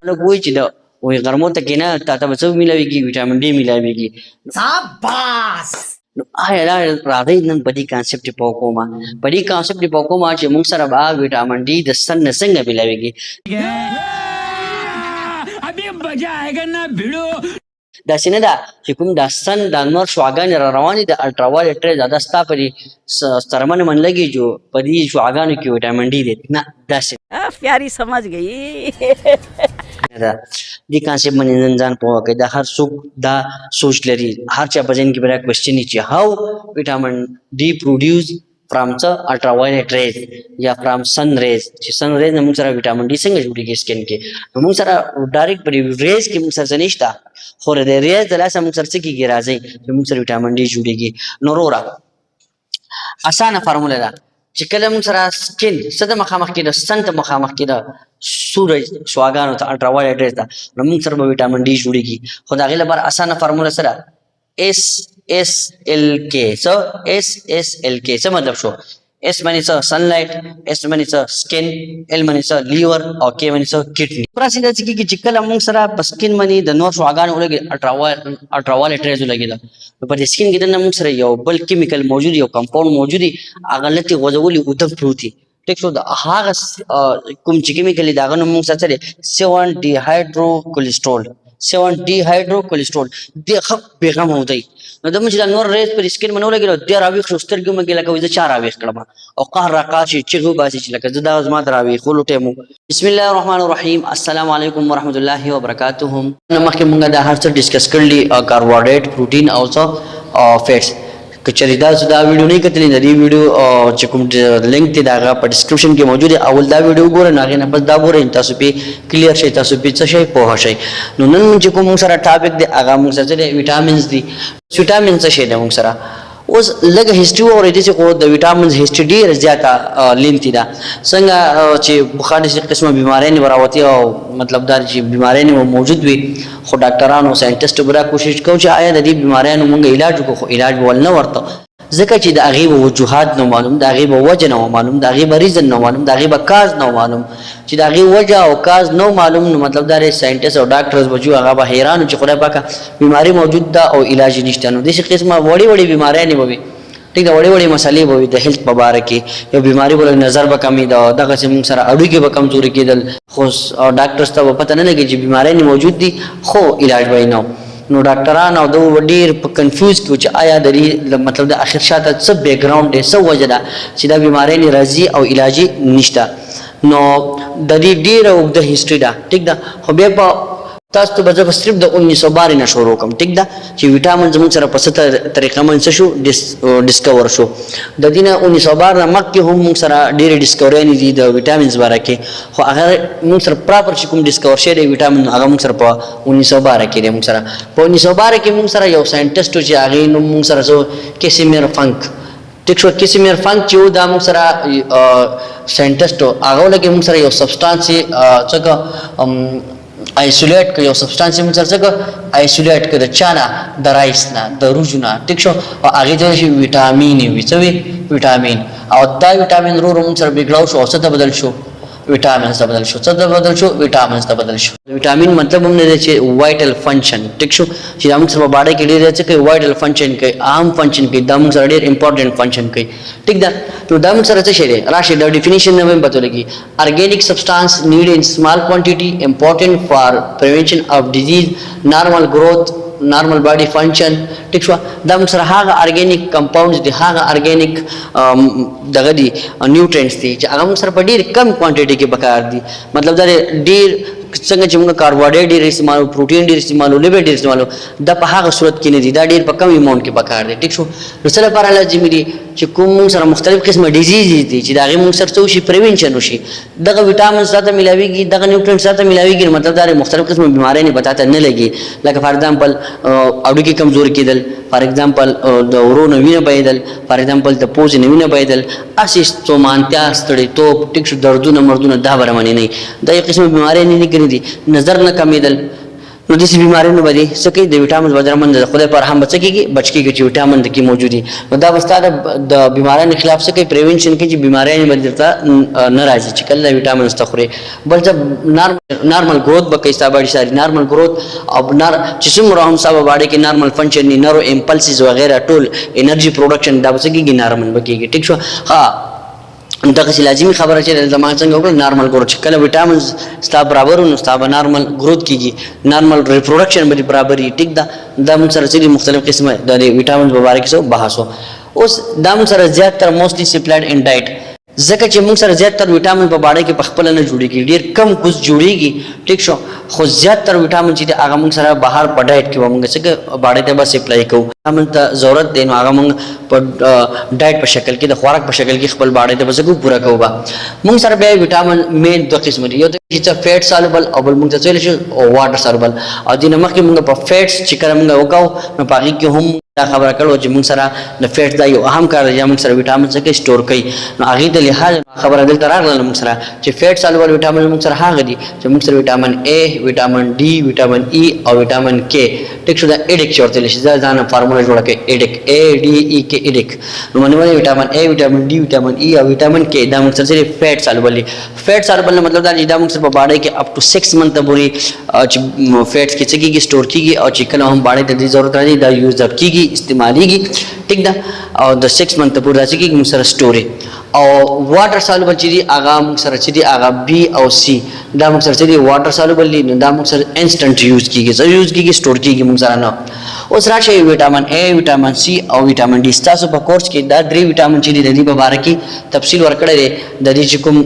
نو کوی چې دا وې غرمو ته کې نه تا ته به څه ملاويږي وټامین ډي ملاويږي शाबाश نو آیا دا راځي نن په دې کانسپټ په کومه په دې کانسپټ په کومه چې موږ سره با وټامین ډي د سن نه څنګه ملاويږي अभी मजा आएगा ना भिड़ो دا څنګه دا چې کوم د سن د نور شواګان را رواني د الټراوایلټ ریز د ستا په سترمن من لګي جو په دې شواګانو کې وټامین ډي دی نه دا څنګه प्यारी समझ गई دا دې کانسپټ باندې نن ځان پوهه کې دا هر څوک دا سوچ لري هر چا په ځین کې بیا کوېسچن چې هاو وټامین ډي پروډوس فرام څه الټراوایلټ ریز یا فرام سن ریز چې سن ریز موږ سره وټامین ډي څنګه جوړیږي سکین کې موږ سره ډایرکټ په ریز کې موږ سره نشته خو د ریز د لاسه موږ سره څه کېږي راځي چې موږ سره وټامین ډي جوړیږي نو وروره اسانه فارموله ده چې کله موږ سره سکین څه د مخامخ کېده سن ته مخامخ کېده سورج شواګانو ته الټراوایلټ ریز ته نو موږ سره به وټامین ډي جوړیږي خو د هغې لپاره اسانه فارموله سره SSLK څه SSLK څه مطلب شو S باندې څه سنلایټ S باندې څه سکین L باندې څه لیور او K باندې څه کډنی پراسي د چې چې کله موږ سره په سکین باندې د نور شواګانو ولګي الټراوایلټ ریز ولګي په دې سکین کې د موږ سره یو بل کیمیکل موجود یو کمپاوند موجود هغه لته غوځولي او د پروتي ټیک شو د هغه کوم چې کیمیکل دا غنو موږ سره 7 ډي هایدرو کولیسټرول 7 ډي هایدرو کولیسټرول د خپ پیغام هودي نو د موږ د نور ریز پر سکین منو لګي د راوي خستر کې موږ لکه وځه 4 راوي کړم او قهر راقاشي چې غو باسي چې لکه زدا از ما دراوي خلو ټیمو بسم الله الرحمن الرحیم السلام علیکم ورحمت الله وبرکاتہ مخکې موږ دا هر څه ډیسکس کړلی کاربوهایډریټ پروتین او څه فیټس کچری دا ویډیو نه کتلی د دې ویډیو چې کوم لینک دی دا په ډسکرپشن کې موجود دی اول دا ویډیو ګوره نه غنه بس دا ګوره تاسو په کلیر شي تاسو په څه شي په شي نو نن چې کوم سره ټاپک دی هغه موږ سره وټامینز دي وټامین څه شي دی موږ سره اوس لږه هیستوري او ریډي چې کو د وټامینز هیستوري ډیر زیاته لینتی ده څنګه چې بخاري څه قسمه بیماری نه وراوتی او مطلب دا چې بیماری نه موجود وي خو ډاکټرانو ساينټیسټ برا کوشش کوي چې آیا د دې بیماریانو موږ علاج وکړو خو علاج ول نه ورته ځکه چې د هغې به وجوهات نه معلوم د هغې به وجه نه معلوم د هغې به ریزن نه معلوم د هغې به کاز نه معلوم چې د هغې وجه او کاز نه معلوم نو مطلب دا دی ساینټسټ او ډاکټرز به جو هغه به حیران چې خدای پاکه بیماری موجود ده او علاج یې نشته نو داسې قسمه وړې وړې بیماریانې به وي ټیک ده وړې وړې مسلې به وي د هیلث په باره کې یو بیماري به نظر به کمې ده دغسې موږ سره اړیکې به کمزوري کېدل خو ډاکټرز ته به پته نه لګي چې بیماریانې موجود دي خو علاج به یې نه نو ډاکټران او د ډیر په کنفیوز کې چې آیا د مطلب د اخر شاته څه بیک ګراوند دی څه وجه ده چې دا بیماری نه راځي او علاج نشته نو د دې ډیره اوږده هیستوري ده ټیک ده خو بیا په تاسو ته به زه صرف د 1912 نه شروع کوم ټیک ده چې وټامین زموږ سره په څه طریقه باندې شو ډسکور شو د دې نه 1912 نه مخکې هم موږ سره ډېرې ډسکورینې دي د وټامینز باره کې خو هغه موږ سره پراپر چې کوم ډسکور شوی دی وټامین هغه موږ سره په 1912 کې دی موږ سره په 1912 کې موږ سره یو ساینټسټ چې هغې نوم موږ سره کیسیمیر فنک ټیک شو کیسیمیر فنک چې و دا موږ سره ساینټسټ هغه لکه موږ سره یو سبسټانس څنګه آیسولیټ کوي یو سبسټانس موږ سره څنګه آیسولیټ کوي د چانه د رایس نه د روجو نه ټیک شو او هغې ته شي وټامین وي څه وي وټامین او دا وټامین ورو موږ سره بګړاو شو او څه ته بدل شو وټامینز ته بدل شو څه ته بدل شو وټامینز ته بدل شو وټامین مطلب هم نه دی چې وایټل فنکشن ټیک شو چې دا موږ سره په باډي کې ډېر څه کوي وایټل فنکشن کوي عام فنکشن کوي دا موږ سره ډېر امپورټنټ فنکشن کوي ټیک ده نو دا موږ سره څه شی دی راشي د ډیفینیشن نه پته لګي ارګینیک سبسټانس نیډ ان سمال کوانټیټي امپورټنٹ فار پریونشن اف ډیزیز نارمل گروث نارمل باډي فنکشن ټیک شو دا موږ سره هغه ارګینیک کمپاونډز دي هغه ارګینیک دغه دي نیوټرینټس دي چې هغه موږ سره په ډېر کم کوانټیټي کې پکار دي مطلب دا ډېر څنګه چې موږ کاربوهایډریټ ډېر استعمالو پروټین ډېر استعمالو لیپټ ډېر استعمالو دا په هغه صورت کې نه دي دا ډېر په کم اماونټ کې پکار دي ټیک شو نو څه لپاره لازمي دي چې کوم موږ سره مختلف قسمه ډیزیز دي چې د هغې موږ سره څه وشي پریونشن وشي دغه وټامنز راته میلاویږي دغه نیوټرینټس راته میلاویږي مطلب دا مختلف قسمه بیماریانې به تاته نه لګي لکه فار ایگزامپل هډوکي کمزوري کېدل فار ایگزامپل د ورو نه وینه بهېدل فار ایگزامپل د پوزې نه وینه بهېدل هسې ستومانتیا ستړیتوب ټیک شو دردونه مردونه دا به رامنې نه وي دا یو قسمه بیماریانې نه کړي دي نظر نه کمېدل نو داسې بیماریو نه به دې څه کوي د ویټامین بدرمند د خدای پر هم به څه کېږي بچ کېږي چې ویټامین د کې موجود وي نو دا به ستا د بیماریانو خلاف څه کوي پریونشن کوي چې بیماریانې به درته نه راځي چې کله د ویټامین سته خورې بل ځه نارمل گروث به کوي ستا باډي ساري نارمل گروث او چې څومره هم ستا به باډي کې نارمل فنکشن وي نرو امپلسز وغیره ټول انرژي پروډکشن دا به څه کېږي نارمل به کېږي ټیک شو ها دغه لازمي خبره چې زما څنګه وکړه نارمل گروث چې کله ویټامینز ستا برابر نو ستا به نارمل گروث کېږي نارمل ریپروډکشن به برابر وي ټیک ده دا موږ سره چې مختلف قسمه د ویټامینز په باره کې څه بحث اوس دا موږ سره زیاتره موستلی سپلاید ان ډایټ ځکه چې موږ سره زیاتره ویټامین په باډي کې په خپل نه جوړیږي ډیر کم کوز جوړیږي ټیک شو خو زیاتره ویټامین چې هغه موږ سره بهر په ډایټ کې موږ څنګه باډي ته بس اپلای کوو موږ ته ضرورت دی نو هغه موږ په ډایټ په شکل کې د خوراک په شکل کې خپل باډي ته بس پورا کوو موږ سره بیا ویټامین مین دوه قسم دي یو چې فیټ سالوبل او بل موږ ته ویل شي واټر سالوبل او دینه مخکې موږ په فیټس چې کله موږ وکاو نو پاږي کې هم دا خبره کړو چې موږ سره د فیټ دا یو اهم کار دی موږ سره ویټامین څنګه سٹور کوي نو هغه د لحاظ خبره دلته راغله موږ سره چې فیټ سالوبل ویټامین موږ سره هغه دي چې موږ سره ویټامین A ویټامین D ویټامین E او ویټامین K ټیک شو دا اډیک چورته لشي دا ځان فارمولا جوړه کوي اډیک A D E K اډیک نو باندې ویټامین A ویټامین D ویټامین E او ویټامین K دا موږ سره فیټ سالوبل دي فیټ سالوبل مطلب دا چې دا موږ سره په باډي کې اپ ټو 6 منث پورې چې فیټس کې څه کېږي سٹور کېږي او چې کله هم باډي ته ضرورت راځي دا یوز اپ کېږي استعمالېږي ټیک ده او د 6 منث پورې راځي کې موږ سره سٹوري او واټر سالوبل چې دي هغه موږ سره چې دي هغه B او C دا موږ سره چې دي واټر سالوبل دي دا موږ سره انسټنټ یوز کېږي زه یوز کېږي سٹور کېږي موږ سره نه اوس راشي ویټامین A ویټامین C او ویټامین D تاسو په کورس کې دا درې ویټامین چې دي د دې په اړه کې تفصیل ورکړی دی د دې چې کوم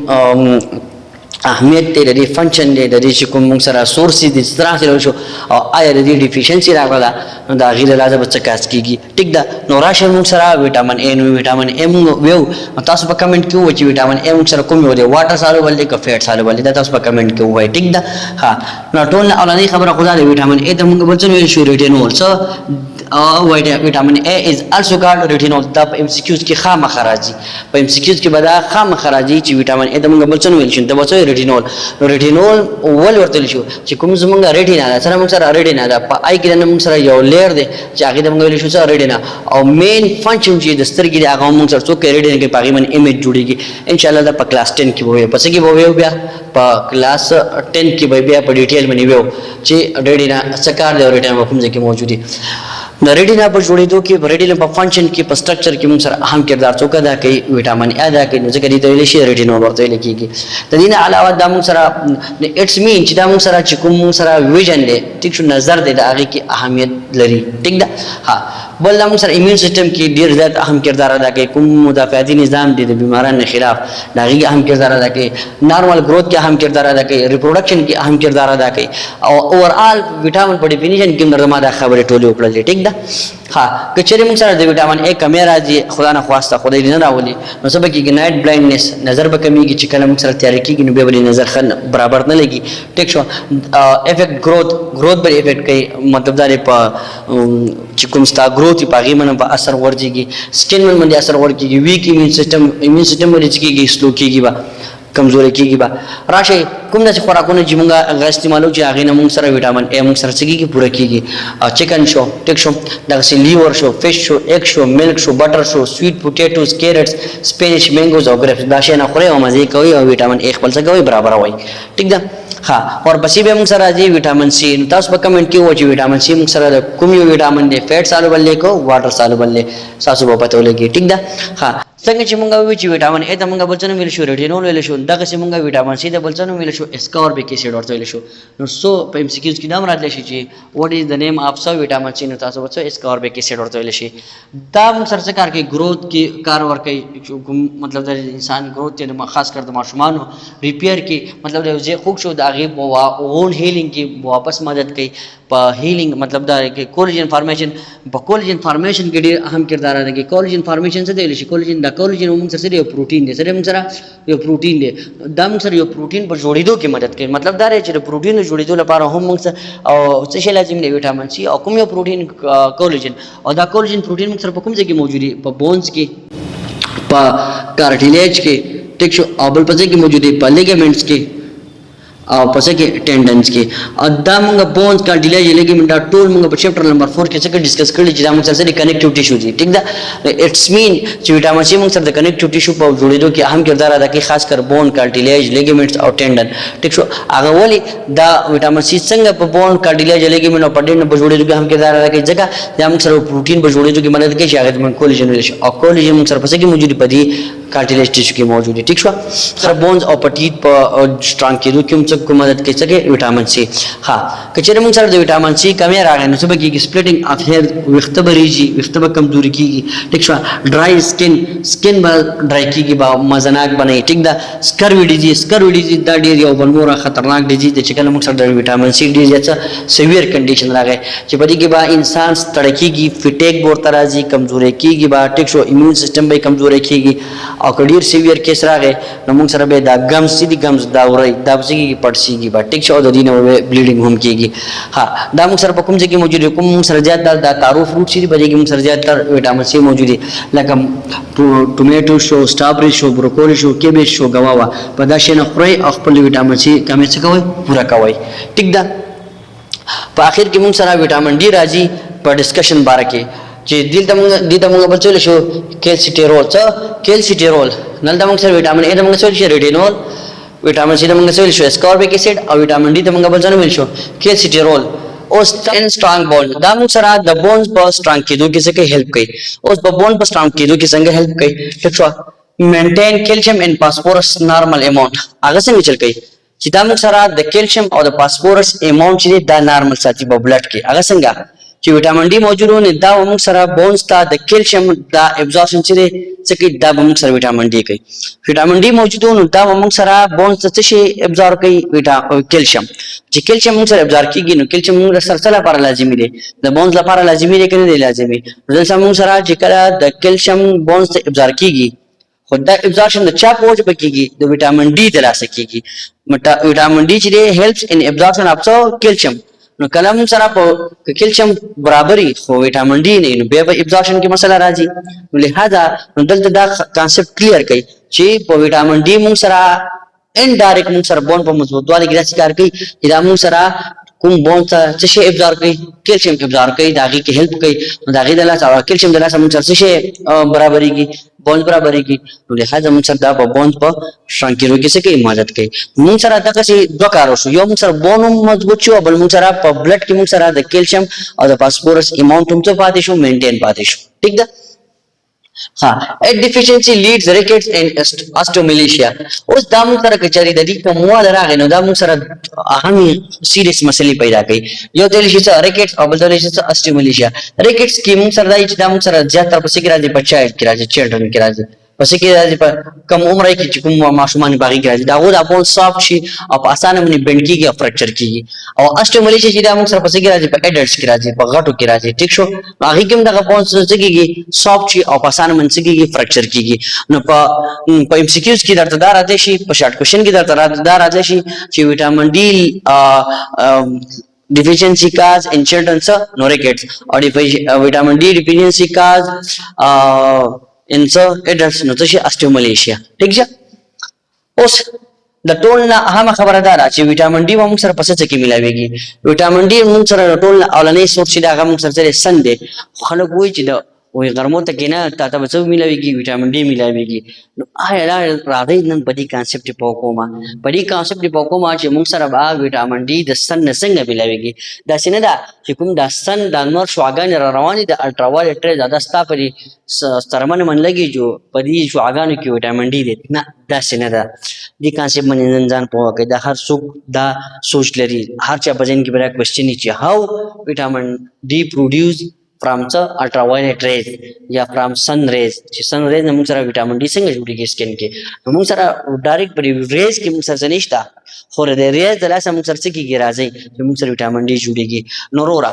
اهمیت دی د دې فنکشن دی د دې چې کوم موږ سره سورس دي سترا سره شو او آیا د دې ډیفیشنسي راغله نو دا غیر لازم څه کاس کیږي ټیک ده نو راشه موږ سره ویټامین A نو ویټامین A موږ ویو تاسو په کمنټ کې وایي چې ویټامین A موږ سره کوم یو دی واټر سالوبل دی که فیټ سالوبل دی دا تاسو په کمنټ کې وایي ټیک ده ها نو ټول اولنۍ خبره خدا دی ویټامین A ته موږ بل څه ویل شو ریټینول ویټامین A is also called retinol دا په MCQs کې خامخا راځي په MCQs کې به دا خامخا راځي چې ویټامین A ته موږ بل څه ویل شو دا به ریټینول نو ریټینول ول ورته شو چې کوم زمونږ ریټینا ده سره موږ سره ریټینا ده په آی کې موږ سره یو لیر دی چې هغه ته موږ ویل شو سره ریټینا او مین فنکشن چې د سترګې دی هغه موږ سره څوک ریټینا کې پاغي من ایمیج جوړیږي ان شاء الله دا په کلاس 10 کې وایي پس کې وایي بیا په کلاس 10 کې بیا په ډیټیل باندې وایو چې ریټینا څه کار دی ریټینا په کوم ځای کې موجود دي د ریټینا په جوړېدو کې ریټینا په فنکشن کې په سټرکچر کې موږ سره اهم کردار څوک ادا کوي ویټامین A ادا کوي نو ځکه دې ته ویل شي ریټینول ورته ویل کېږي د دې نه علاوه دا موږ سره اټس مین چې دا موږ سره چې کوم موږ سره ویژن دی ټیک شو نظر دی د هغه کې اهمیت لري ټیک ده ها بل دا موږ سره ایمیون سیستم کې ډیر زیات اهم کردار ادا کوي کوم مدافعتي نظام دی د بیمارانو خلاف دا هغه اهم کردار ادا کوي نارمل گروث کې اهم کردار ادا کوي ریپروډکشن کې اهم کردار ادا کوي او اوورال ویټامین په ډیفینیشن کې مرما دا خبره ټولې وکړلې ټیک ده ها کچېره موږ سره د ویټامین A کمی راځي خدا نه خواسته خدای دې نه راولي نو سبا کې نایټ بلایندنس نظر به کمیږي چې کله موږ سره تیار کېږي نو به ولې نظر خن برابر نه لګي ټیک شو افیکټ گروث به افیکټ کوي مطلب دا په چې کوم ستا گروث په هغه باندې په اثر ورځي سکین باندې اثر ورځي ویک ایمیون سیستم باندې کېږي سلو کېږي با کمزوري کېږي با راشه کوم نه خوراکونه چې موږ هغه استعمالو چې هغه نه موږ سره ویټامین A موږ سره څه کېږي پوره کېږي چکن شو ټیک شو دا سی لیور شو فش شو ایگ شو ملک شو بټر شو سویټ پوټیټوز کیرټس سپینش مینګوز او گریپس دا شی نه خوري او مزه کوي او ویټامین A خپل څه کوي برابر وای ټیک ده ها اور پسې به موږ سره راځي ویټامین C نو تاسو په کمنټ کې وایي چې ویټامین C موږ سره کوم یو ویټامین دی فیټ سالوبل لیکو واټر سالوبل لی تاسو په پته ولګي ټیک ده ها څنګه چې موږ وایو چې ویټامین A ته موږ بل څه ویل شو ریټینول ویل شو دغه چې موږ ویټامین C ته بل څه ویل شو اسکاربیک ایسډ ورته ویل شو نو سو په MCQs کې دا مراد شي چې واټ از د نیم اف سو ویټامین C نو تاسو وڅو اسکاربیک ایسډ ورته ویل شي دا موږ سره کار کوي گروث کې کار ور کوي مطلب د انسان گروث ته خاص کر د ماشومان ریپیر کې مطلب د یو خوب شو د هغه اون هیلینګ کې واپس مدد کوي په هیلینګ مطلب دا کې کولاجن فارمیشن په کولاجن فارمیشن کې ډېر اهم کردار ادا کوي کولاجن فارمیشن څه دی کولاجن دا کولاجن موږ سره یو پروتین دی سره موږ سره یو پروتین دی دا موږ سره یو پروتین په جوړېدو کې مدد کوي مطلب دا دی چې د پروتین جوړېدو لپاره هم موږ او څه شی لازم دی ویټامین C او کوم یو پروتین کولاجن او دا کولاجن پروتین موږ سره په کوم ځای کې موجود دی په بونز کې په کارټیلیج کې ټیک شو او بل په ځای کې موجود دی په لیګامنټس کې او پس کې ټینډنس کې دا موږ بونز کارټیلیج لیګمنټ دا ټول موږ په چپټر نمبر 4 کې څنګه ډیسکس کړل چې دا موږ سره کنیکټیو ټیشو دي ټیک ده اټس مین چې وټامین سی موږ سره د کنیکټیو ټیشو په جوړېدو کې اهم کردار ادا کوي خاص کر بون کارټیلیج لیګمنټس او ټینډن ټیک شو هغه ولی دا وټامین سی څنګه په بون کارټیلیج لیګمنټ او ټینډن په جوړېدو کې اهم کردار ادا کوي ځکه دا موږ سره پروتین په جوړېدو کې مدد کوي چې هغه موږ کولیجن ویل شي او کولیجن موږ سره پس کې موجود پدې کارټیلیج ټیشو کې موجود دي ټیک شو سره بونز او پټیټ په سټرانګ کېدو کې موږ څه مدد کوي څنګه وټامین سی ها کچره موږ سره د وټامین سی کمی راغی نو سبا کې سپلیټینګ اف هیر وخته بریږي وخته به کمزوري کیږي ټیک شو ډرای سکین به ډرای کیږي با مزناک بنئ ټیک دا سکروي ډیزیز دا ډیر یو بل مور خطرناک ډیزیز چې کله موږ سره د وټامین سی ډیزیز سیویر کنډیشن راغی چې په دې کې با انسان ستړی کیږي فټیک ورته راځي کمزوري کیږي با ټیک شو ایمون سیستم به کمزوري کیږي او کډیر سیویر کیس راغی نو موږ سره به دا غمز سیدي غمز دا ورای دا بسیږي پړسیږي با ټیک شو د دینه بلیډینګ هم کیږي ها دا موږ سره په کوم ځای کې موجود دي کوم سره زیات دا تارو فروټ سي په دې کې موږ سره زیات وټامین سی موجود دي لکه ټومیټو شو سټرابری شو بروکولی شو کیبیج شو غواوا په دا شي نه خوري او خپل وټامین سی کمی څه کوي پورا کوي ټیک ده په اخر کې موږ سره وټامین ډي راځي په ډسکشن باره کې چې دلته موږ بچول شو کیلسیټیرول نن دا موږ سره وټامین ا د موږ سره ریټینول وټامین سی د موږ سره شو اسکاربیک اسید او وټامین ډي د موږ بل ځای ویل شو کیلسیټیرول اوس ان سټرانګ بوند دا موږ سره د بونز په سټرانګ کېدو کې څه هیلپ کوي اوس په بون په سټرانګ کېدو کې څنګه هیلپ کوي ټیک شو مینټین کیلشیم ان فاسفورس نارمل اماونت هغه څنګه چل کوي چې دا موږ سره د کیلشیم او د فاسفورس اماونت چې دا نارمل ساتي په بلډ کې هغه څنګه چې وټامین ډي موجود نه دا موږ سره بونز ته د کیلشیم دا ابزورپشن چې څه کوي دا موږ سره وټامین ډي کوي وټامین ډي موجود نه دا موږ سره بونز ته څه ابزورب کوي کیلشیم چې کیلشیم موږ سره ابزورب کیږي نو کیلشیم موږ سره لپاره لازمي دی د بونز لپاره لازمي دی کنه دی لازمي ځکه موږ سره چې کله د کیلشیم بونز ته ابزورب کیږي خو دا ابزورپشن د چا په وجه کیږي د وټامین ډي د لاسه کیږي وټامین ډي چې هیلپس ان ابزورپشن اف کیلشیم نو کلم سره په کیلشیم برابرۍ خو وټامین ډي نه نو به ابزورپشن کې مسله راځي نو لہذا نو دلته دا کانسپټ کلیر کړي چې په وټامین ډي موږ سره انډایرکټ موږ سره بون په مضبوطوالي کې راځي کار کوي دا موږ سره کوم بون ته څه شي ابزورب کوي کیلشیم ابزورب کوي داږي کې هیلپ کوي نو داږي د لاس او کیلشیم د لاس موږ سره څه شي برابرېږي بون برابرېږي نو لہذا موږ سره دا په بون په شانکیرو کې څه کوي مدد کوي موږ سره دا څه دوه کار وشو یو موږ سره بون مضبوط شو بل موږ سره په بلډ کې موږ سره د کیلشیم او د فاسفورس اماونت هم څه پاتې شو مینټین پاتې شو ټیک ده ها ا ډیفیشنسي لیډز ریکټس اینڈ اسټوملیشیا اوس دا موږ سره کچاري د دې کوم واله راغی نو دا موږ سره اهم سیریس مسلې پیدا کوي یو دل شي ریکټس او بل دل شي اسټوملیشیا ریکټس کې موږ سره دای چې دا موږ سره زیات تر پسې کې راځي بچای کې راځي چلډرن کې راځي پسې کې راځي په کم عمر کې چې کوم ماشومان باغی کې راځي دا غو د بون سافټ شي او په اسانه باندې بند کیږي او فریکچر کیږي او اسټوملیشیا چې دا موږ سره پسې کې راځي په اډلټس کې راځي په غټو کې راځي ټیک شو هغه کوم دغه بون څه کیږي سافټ شي او په اسانه باندې کیږي فریکچر کیږي نو په ام سی کیوز کې درته دا راځي شي په شارټ کوېشن کې درته دا راځي شي چې وټامین ډي deficiency cause in children no rickets or vitamin D deficiency cause in adults no څه اسټوملیشیا ٹھیک ده اوس د ټول نه اهم خبره ده چې وټامین ډي موږ سره پسې کې ملاويږي وټامین ډي موږ سره ټول اولنې سورس چې دا موږ سره سن دي خلک وایي چې وې ګرمو ته کې نه تا ته څه ملاويږي وټامین ډي ملاويږي نو آیا راځي نن په دې کانسپټ په کومه چې موږ سره با وټامین ډي د سن څنګه ملاويږي دا څنګه دا چې کوم د سن د نور شواګان رواني د الټرا وایلټ ریز دا ستا په سترمن من لګي جو په دې شواګانو کې وټامین ډي دي نه دا څنګه دا دې کانسپټ باندې ځان پوهه کې دا هر څوک دا سوچ لري هر چا بجن کې بیا کوېسچن چې هاو وټامین ډي پروډوس from ultraviolet rays یا from sun rays چې sun rays موږ سره وټامین ډي څنګه جوړیږي سکن کې موږ سره ډایرکټ پر ریز کې موږ سره نشته خو د ریز د لاسه موږ سره څه کېږي راځي چې موږ سره وټامین ډي جوړیږي نو وروره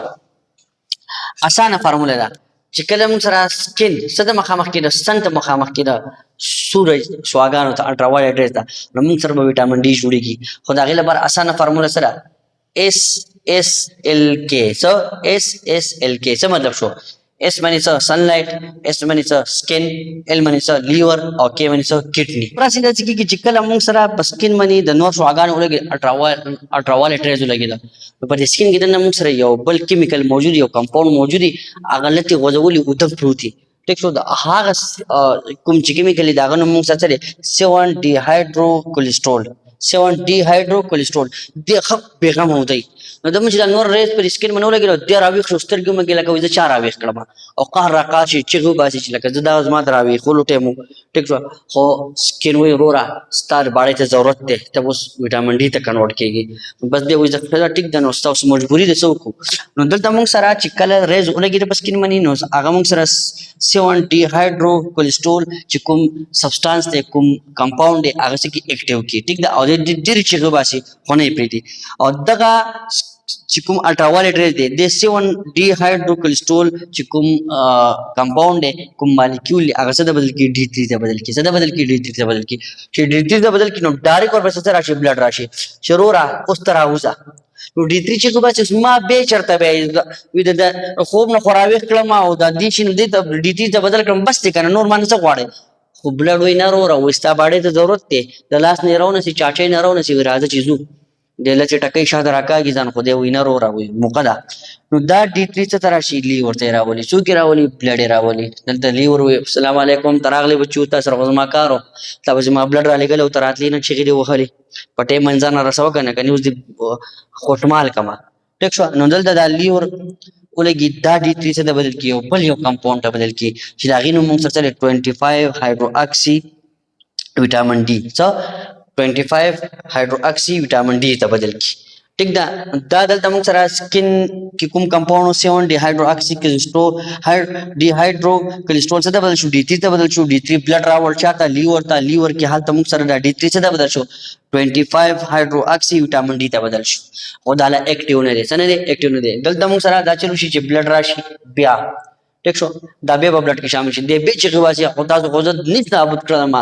اسانه فارموله ده چې کله موږ سره سکن څه د مخامخ کې د سن ته مخامخ کې د سورج شواګانو ته الټراوایلټ ریز ده نو موږ سره وټامین ډي جوړیږي خو د هغې لپاره اسانه فارموله سره SSLK څه مطلب شو S معنی څه سنلایټ، S معنی څه سکن، L معنی څه لیور او K معنی څه کډنی. پراسي د چې چې کله موږ سره په سکن باندې د نور شعاګانو ولګي الټراوایلټ ریز ولګي دا په دې سکن کې د موږ سره یو بل کیمیکل موجود، یو کمپاوند موجود دی، هغه لته غوځولي او د پروتي ټیک شو. د هغه کوم چې کیمیکل دا غنو موږ سره 7 ډي هایدرو کولیسټرول، 7 ډي هایدرو کولیسټرول د خپ پیغام هودي. نو د موږ د نور ریز پر سکن باندې ولګي د راويخ شو سترګو مګ لکه وځه چار راويخ کړم او قهر راقاشي چې غو باسي چې لکه زدا زما دراوي خلو ټیمو ټیک شو. خو سکن وی رورا ستار باندې ته ضرورت ده ته اوس وټامین ډي ته کنورټ کیږي بس به وځه ټیک د نو تاسو مجبوری ده سوکو. نو دلته موږ سره چې کله ریز ولګي په سکن باندې نو هغه موږ سره 7 ډي هایدرو کولیسټرول چې کوم سبسټانس ته کوم کمپاوند دی هغه کې اکټیو کی ټیک دا او د ډیر چې غو باسي خو نه پریدي او دغه چې کوم الټراوایلټ ریز دی د 7 ډي هایدرو کولیسټرول چې کوم کمپاوند دی کوم مالیکول هغه څه د بدل کی ډي 3 ته بدل کی څه د بدل کی ډي 3 ته بدل کی چې ډي 3 ته بدل کی نو ډایرکټ اور په سره راشي بلډ راشي شرورا اوس تر اوسه نو ډي 3 چې کوم چې ما به چرته به وې د خوب نه خوراوي کړم او د دې شنو دې ته ډي 3 ته بدل کړم بس ته کنه نور باندې څه غواړي خو بلډ وې نه رو وستا باندې ته ضرورت ته د لاس نه راونه سي چاچې نه راونه سي راځي چیزو د لته ټکې شاده راکاږي ځان خو دې وینر اور راوي موقدا. نو دا ډي 3 څه تر شي لی ورته راولي څو کې راولي بلډ راولي دلته لیور وي السلام علیکم تراغلی بچو تاسو غوښما کارو تاسو ما بلډ را لګل او تراتلی نه چیغې دی وخلي پټه منځانه رسو کنه کني اوس دې خوټمال کما ټیک شو. نو دلته د لیور ولګي دا ډي 3 څه د بدل کیو بل یو کمپاوند ته بدل کی چې دا غینو موږ سره 25 هایدرو اکسی وټامین ډي څه 25 هایدرو اکسی وټامین ډي ته بدل کی ټیک دا دلته موږ سره سکن کې کوم کمپاوند 7 ډي هایدرو اکسی کولیسټرول ډي هایدرو کولیسټرول څه ته بدل شو ډي 3 ته بدل شو ډي 3 بلډ راول چاته لیور کې حالت موږ سره دا ډي 3 څه ته بدل شو 25 هایدرو اکسی وټامین ډي ته بدل شو او دا لا اکټیو نه دي څنګه دي اکټیو نه دي دلته موږ سره دا چلو شي چې بلډ راشي بیا ټیک شو دا به بلډ کې شامل شي دی به چې غواسي خو تاسو غوځ نه ثابت کړم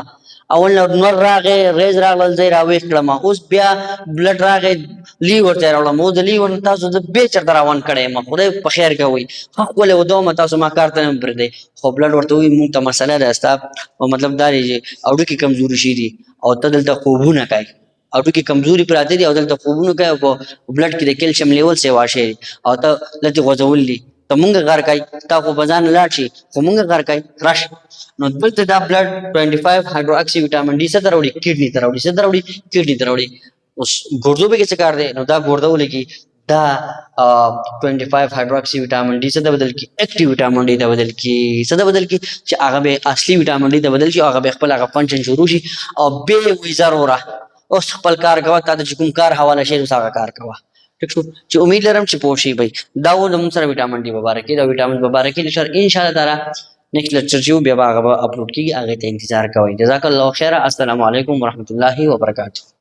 اول نور راغې ریز راغل زی راوي کړم اوس بیا بلډ راغې لیور ته راولم او د لیور تاسو د به چر روان کړم خدای په خیر کوي حق ولې ودوم تاسو ما کارته نه پر دی خو بلډ ورته وي مونږ ته مسله ده استا او مطلب دا دی اورو کې کمزوري شي دي او ته دلته خوبونه کوي اورو کې کمزوري پراته دي او دلته خوبونه کوي او بلډ کې د کیلشیم لیول سی واشه او ته لته غوځولې ته مونږ غار کوي تا خو بزان لاړ شي خو مونږ غار کوي راش. نو دلته دا بلډ 25 هایدرو اکسی وټامین ډي څخه راوړي کډنی ته راوړي څه راوړي کډنی ته راوړي اوس ګردو به څه کار دی نو دا ګردو ولګي دا 25 هایدرو اکسی وټامین ډي څخه بدل کی اکټیو وټامین ډي ته بدل کی څه ته بدل کی چې هغه به اصلي وټامین ډي ته بدل شي هغه به خپل هغه فنکشن شروع شي او به وی ضروره اوس خپل کار کوي تاسو کوم کار حواله شي اوس هغه کار کوي ټیک شو. چې امید لرم چې پوه شي بھائی دا و د موږ سره وټامین ډي مبارکي دا وټامین مبارکي ان شاء الله تعالی نیکسٹ لیکچر جو بیا هغه اپلوډ کیږي هغه ته انتظار کوئ. جزاک الله خیر. السلام علیکم ورحمۃ اللہ وبرکاتہ.